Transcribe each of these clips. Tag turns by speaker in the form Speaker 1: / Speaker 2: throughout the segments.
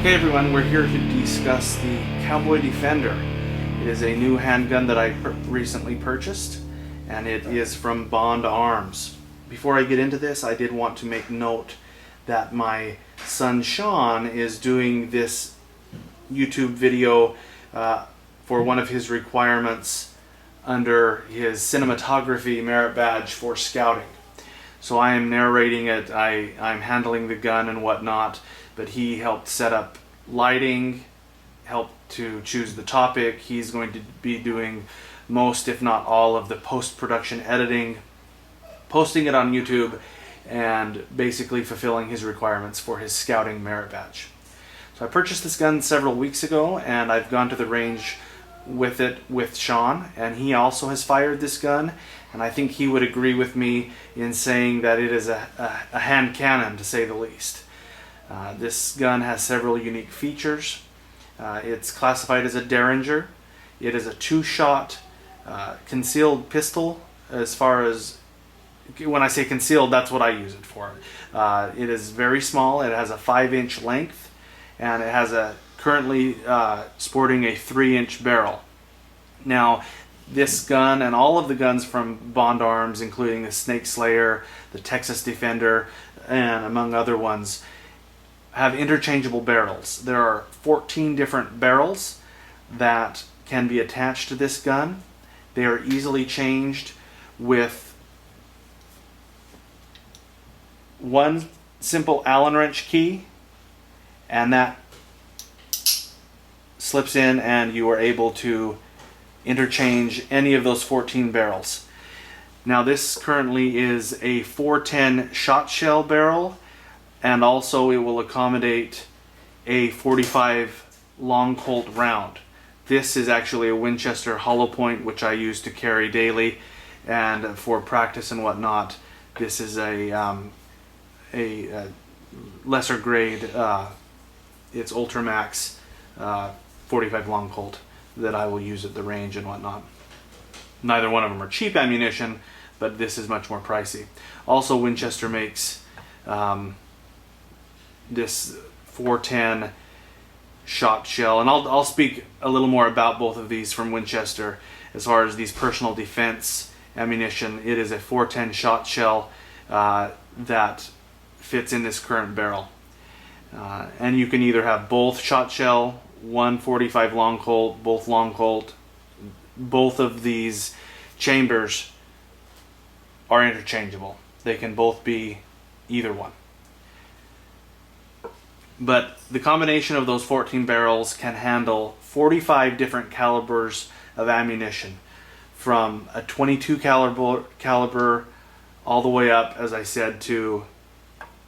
Speaker 1: Hey everyone, we're here to discuss the Cowboy Defender. It is a new handgun that I recently purchased, and it is from Bond Arms. Before I get into this, I did want to make note that my son Sean is doing this YouTube video for one of his requirements under his Cinematography Merit Badge for scouting. So I am narrating it, I'm handling the gun and whatnot, but he helped set up lighting, helped to choose the topic. He's going to be doing most, if not all, of the post-production editing, posting it on YouTube, and basically fulfilling his requirements for his scouting merit badge. So I purchased this gun several weeks ago, and I've gone to the range with it with Sean, and he also has fired this gun, and I think he would agree with me in saying that it is a hand cannon, to say the least. This gun has several unique features. It's classified as a Derringer. It is a two-shot concealed pistol. As far as, when I say concealed, that's what I use it for. It is very small. It has a 5-inch length, and it has currently sporting a 3-inch barrel. Now, this gun and all of the guns from Bond Arms, including the Snake Slayer, the Texas Defender, and among other ones, have interchangeable barrels. There are 14 different barrels that can be attached to this gun. They are easily changed with one simple Allen wrench key, and that slips in and you are able to interchange any of those 14 barrels. Now this currently is a 410 shot shell barrel, and also it will accommodate a 45 long Colt round. This is actually a Winchester hollow point, which I use to carry daily and for practice and whatnot. This is a lesser grade, it's Ultramax 45 long Colt that I will use at the range and whatnot. Neither one of them are cheap ammunition, but this is much more pricey. Also, Winchester makes this 410 shot shell, and I'll speak a little more about both of these from Winchester. As far as these personal defense ammunition, it is a 410 shot shell that fits in this current barrel. And you can either have both shot shell, one 45 long Colt, both long Colt. Both of these chambers are interchangeable. They can both be either one. But the combination of those 14 barrels can handle 45 different calibers of ammunition, from a 22 caliber all the way up, as I said, to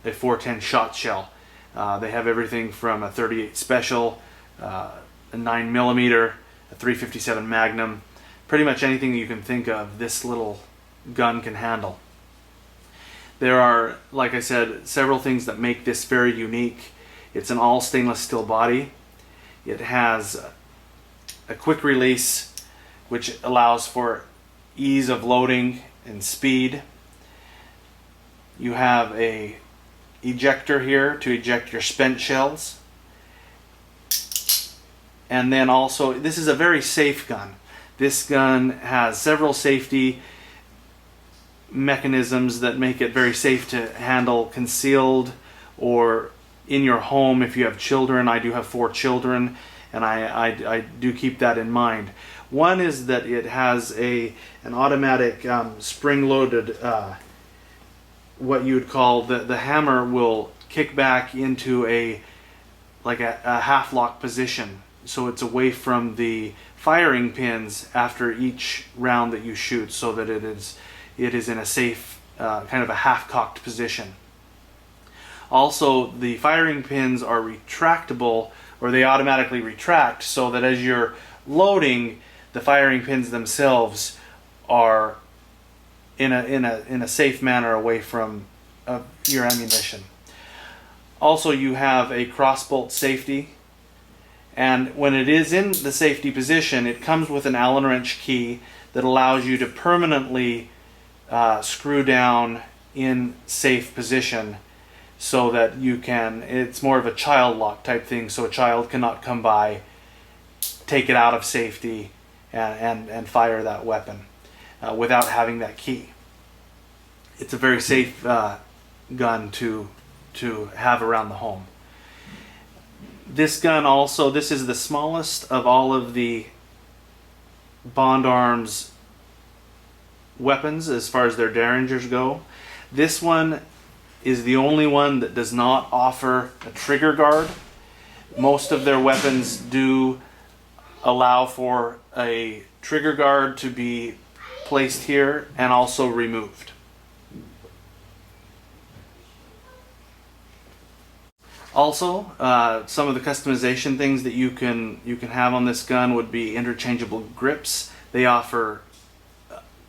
Speaker 1: a 410 shot shell. They have everything from a 38 special, a 9mm, a 357 Magnum, pretty much anything you can think of this little gun can handle. There are, like I said, several things that make this very unique. It's an all stainless steel body. It has a quick release, which allows for ease of loading and speed. You have a ejector here to eject your spent shells. And then also, this is a very safe gun. This gun has several safety mechanisms that make it very safe to handle concealed or in your home if you have children. I do have 4 children, and I do keep that in mind. One is that it has an automatic spring-loaded, what you would call, the hammer will kick back into a half-lock position, so it's away from the firing pins after each round that you shoot, so that it is in a safe, kind of a half-cocked position. Also, the firing pins are retractable, or they automatically retract, so that as you're loading, the firing pins themselves are in a safe manner away from your ammunition. Also, you have a crossbolt safety, and when it is in the safety position, it comes with an Allen wrench key that allows you to permanently screw down in safe position, so that you can, it's more of a child lock type thing, so a child cannot come by, take it out of safety, and fire that weapon without having that key. It's a very safe gun to have around the home. This gun also, this is the smallest of all of the Bond Arms weapons as far as their Derringers go. This one is the only one that does not offer a trigger guard. Most of their weapons do allow for a trigger guard to be placed here and also removed. Also, some of the customization things that you can have on this gun would be interchangeable grips. They offer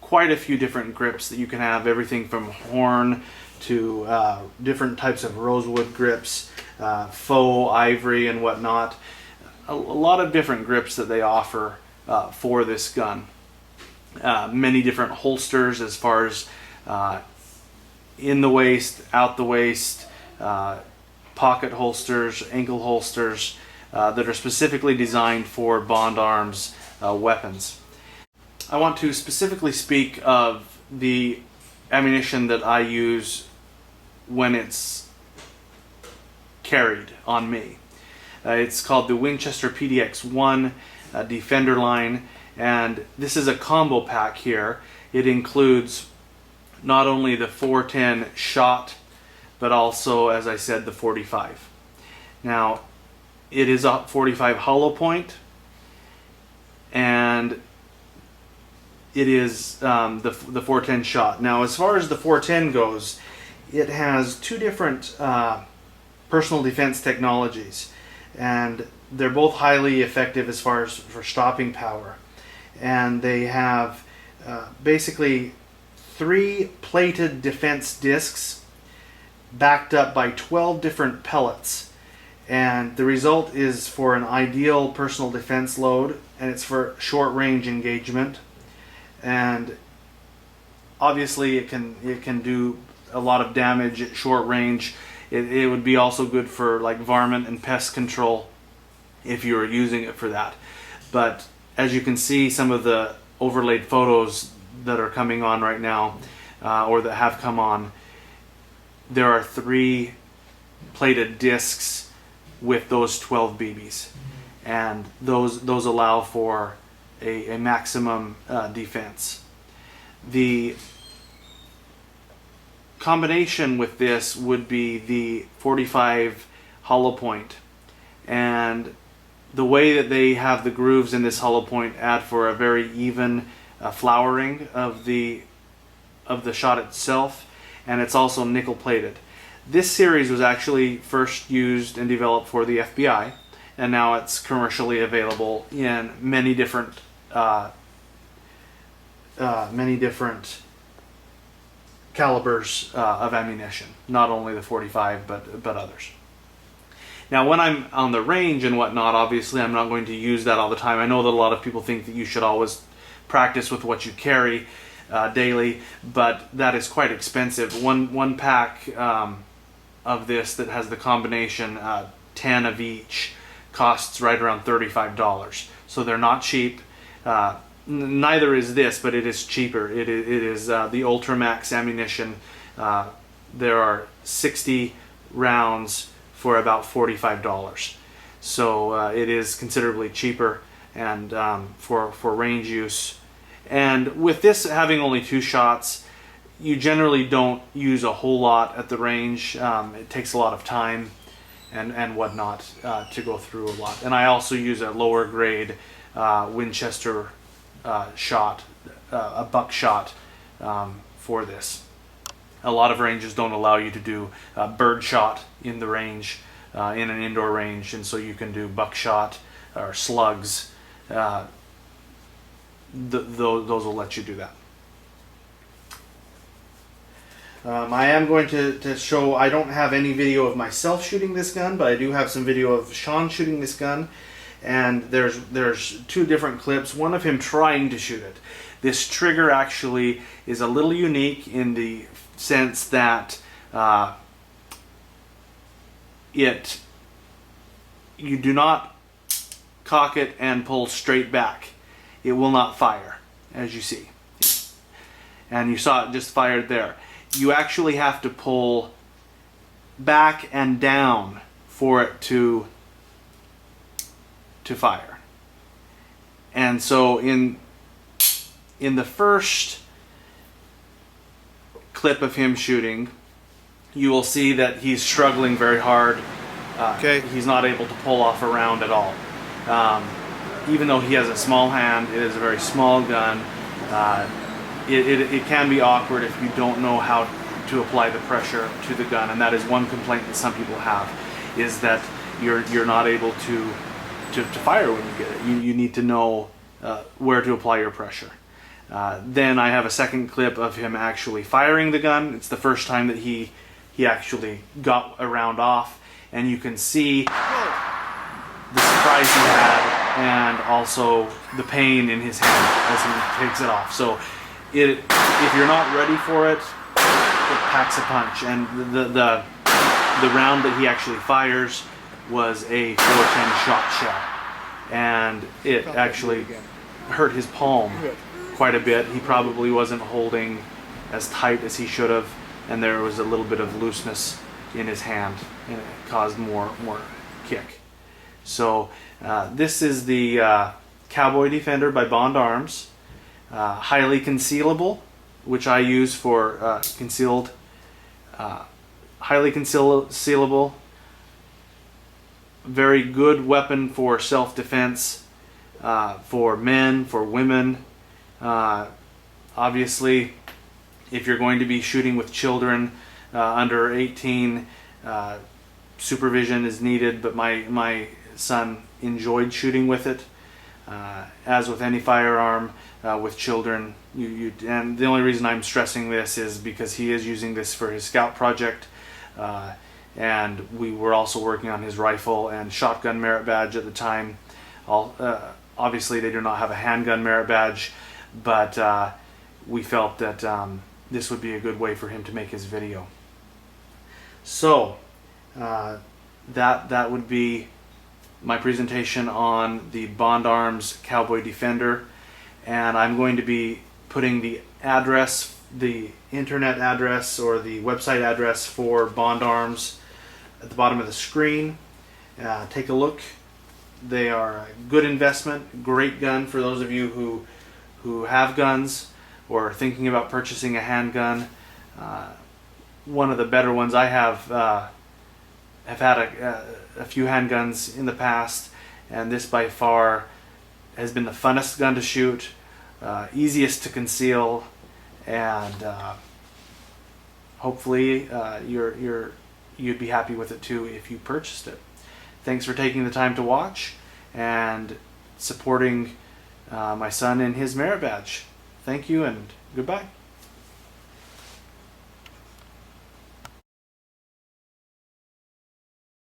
Speaker 1: quite a few different grips that you can have, everything from horn to different types of rosewood grips, faux ivory and whatnot. A lot of different grips that they offer for this gun. Many different holsters as far as in the waist, out the waist, pocket holsters, ankle holsters that are specifically designed for Bond Arms weapons. I want to specifically speak of the ammunition that I use when it's carried on me. It's called the Winchester PDX-1 Defender line, and this is a combo pack here. It includes not only the 410 shot, but also, as I said, the 45. Now, it is a 45 hollow point, and it is the 410 shot. Now, as far as the 410 goes, it has two different personal defense technologies, and they're both highly effective as far as for stopping power. And they have basically 3 plated defense discs backed up by 12 different pellets, and the result is for an ideal personal defense load, and it's for short range engagement. And obviously it can do a lot of damage at short range. It would be also good for like varmint and pest control if you were using it for that. But as you can see, some of the overlaid photos that are coming on right now, or that have come on, there are 3 plated discs with those 12 BBs, and those allow for a maximum defense. The combination with this would be the 45 hollow point, and the way that they have the grooves in this hollow point add for a very even flowering of the shot itself, and it's also nickel plated. This series was actually first used and developed for the FBI, and now it's commercially available in many different calibers of ammunition, not only the 45 but others. Now, when I'm on the range and whatnot, obviously I'm not going to use that all the time. I know that a lot of people think that you should always practice with what you carry daily, but that is quite expensive. One pack of this that has the combination 10 of each costs right around $35. So they're not cheap. Neither is this, but it is cheaper. It is the Ultramax ammunition. There are 60 rounds for about $45. So it is considerably cheaper, and for range use. And with this having only 2 shots, you generally don't use a whole lot at the range. It takes a lot of time and whatnot to go through a lot. And I also use a lower grade Winchester shot, a buckshot for this. A lot of ranges don't allow you to do bird shot in the range, in an indoor range, and so you can do buckshot or slugs. Those will let you do that. I am going to show, I don't have any video of myself shooting this gun, but I do have some video of Sean shooting this gun, and there's 2 different clips, one of him trying to shoot it. This trigger actually is a little unique in the sense that you do not cock it and pull straight back. It will not fire, as you see. And you saw it just fired there. You actually have to pull back and down for it to fire. And so in the first clip of him shooting, you will see that he's struggling very hard. He's not able to pull off a round at all. Even though he has a small hand, it is a very small gun. It can be awkward if you don't know how to apply the pressure to the gun, and that is one complaint that some people have, is that you're not able to fire when you get it. You need to know where to apply your pressure. Then I have a second clip of him actually firing the gun. It's the first time that he actually got a round off, and you can see the surprise he had and also the pain in his hand as he takes it off. So if you're not ready for it, it packs a punch. And the round that he actually fires was a 410 shot shell, and it actually hurt his palm quite a bit. He probably wasn't holding as tight as he should have, and there was a little bit of looseness in his hand, and it caused more kick. So this is the Cowboy Defender by Bond Arms, highly concealable, which I use for highly concealable, very good weapon for self-defense, for men, for women. Obviously, if you're going to be shooting with children under 18, supervision is needed, but my son enjoyed shooting with it. As with any firearm, with children, and the only reason I'm stressing this is because he is using this for his scout project, and we were also working on his rifle and shotgun merit badge at the time. Obviously they do not have a handgun merit badge, but we felt that this would be a good way for him to make his video. So that would be my presentation on the Bond Arms Cowboy Defender, and I'm going to be putting the address, the internet address or the website address for Bond Arms at the bottom of the screen. Take a look. They are a good investment, great gun for those of you who have guns or are thinking about purchasing a handgun. One of the better ones. I have had a few handguns in the past, and this by far has been the funnest gun to shoot, easiest to conceal, and hopefully you'd be happy with it too if you purchased it. Thanks for taking the time to watch and supporting my son in his merit badge. Thank you and goodbye.